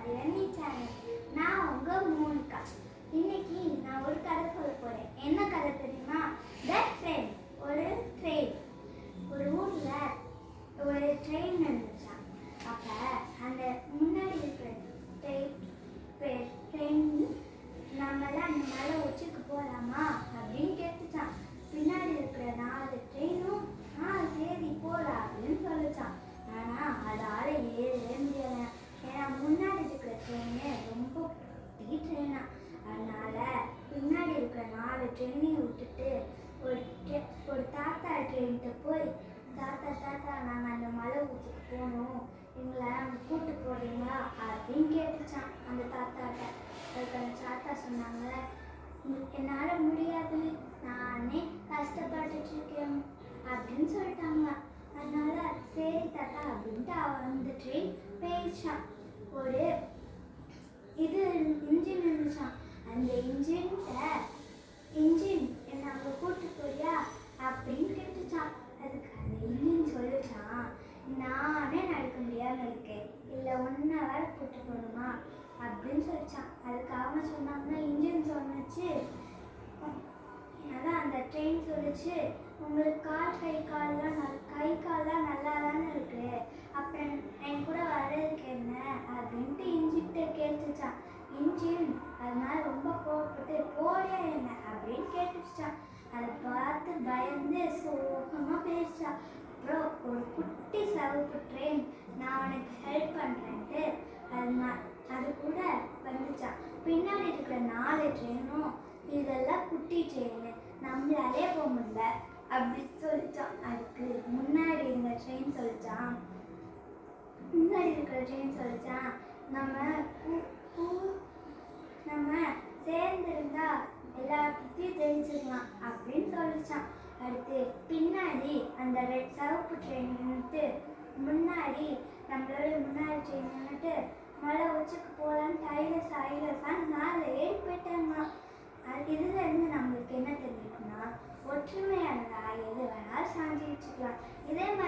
ஆதிரணி channel. நான் உங்க Monica. இன்னைக்கு நான் ஒரு கதை சொல்ல போறேன். என்ன கதை தெரியுமா? த ட்ரெயின். ஒரு ட்ரெயின், ஒரு ஊர்ல ஒரு ட்ரெயின் இருந்துச்சாம். அப்ப அந்த முன்னாடி இருக்கிற ட்ரெயின் நம்மளாம் அந்த மலை உச்சிக்கு போகலாமா அப்படின்னு கேட்டுச்சான். பின்னாடி இருக்கிற 4 ட்ரெயினும் சரி போகலாம் அப்படின்னு சொல்லிச்சான். ஆனா அதால ஏறவே முடியல. ஏன்னா முன்னாடி இருக்கிற ட்ரெயினு ரொம்ப குட்டி ட்ரெயினா. அதனால பின்னாடி இருக்கிற 4 ட்ரெயினையும் விட்டுட்டு ஒரு தாத்தா ட்ரெயின்கிட்ட போய், தாத்தா தாத்தா நாங்கள் அந்த மலை உச்சிக்கு போகணும், எங்களை கூட்டு போடுறீங்களா அப்படின்னு கேட்டுச்சான் அந்த தாத்தாட்ட. அதுக்கு அந்த தாத்தா சொன்னாங்க, என்னால் முடியாது, நானே கஷ்டப்பட்டுட்டு இருக்கேன் அப்படின்னு சொல்லிட்டாங்க. அதனால சரி தாத்தா அப்படின்ட்டு அந்த ட்ரெயின் போயிடுச்சான். ஒரு இன்ஜின் இருந்துச்சான். அந்த இன்ஜின் என்ன அங்கே கூட்டு போறியா அப்படின்னு கேட்டுச்சான். அதுக்கு அந்த இன்ஜின் சொல்லிச்சான், நானே நடக்க முடியாம இருக்கேன், இல்லை ஒன்றை வேற கூட்டு போகணுமா அப்படின்னு சொல்லிச்சான். அதுக்கு அவங்க சொன்னாங்க, இன்ஜின் சொன்னிச்சு, அதான் அந்த ட்ரெயின் சொல்லிச்சு, உங்களுக்கு கை கால்லாம் நல்லா தானே இருக்கு, அப்புறம் என் கூட வர்றதுக்கு என்ன அப்படின்ட்டு இன்ஜின்கிட்ட கேட்டுச்சான். இன்ஜின் அதனால ரொம்ப கோவப்பட்டு போடியா என்ன அப்படின்னு கேட்டுச்சான். அதை பார்த்து பயந்து சோகமாக பேசிச்சான். அப்புறம் ஒரு குட்டி சிவப்பு ட்ரெயின், நான் உனக்கு ஹெல்ப் பண்ணுறேன்ட்டு அது கூட வந்துச்சான். பின்னாடி இருக்கிற 4 ட்ரெயினும், இதெல்லாம் குட்டி ட்ரெயின், நம்மளாலே போக முடியல அப்படின்னு சொல்லிச்சான். அதுக்கு முன்னாடி இருக்கிற ட்ரெயின் சொல்லிச்சான், நம்ம சேர்ந்திருந்தா எல்லாத்தையும் தெரிஞ்சுக்கலாம் அப்படின்னு சொல்லிச்சான். அடுத்து பின்னாடி அந்த சிவப்பு ட்ரெயின் நின்றுட்டு, முன்னாடி நம்மளோட முன்னாடி ட்ரெயின் நின்றுட்டு மலை உச்சிக்கு போகலான்னு டைலஸான்னு மேலே ஏறி போயிட்டாங்களாம். இதுல இருந்து நம்மளுக்கு என்ன தெரிஞ்சுக்கணும்னா, ஒற்றுமையானதா எது வேணாலும் சாஞ்சி வச்சுக்கலாம். இதே மாதிரி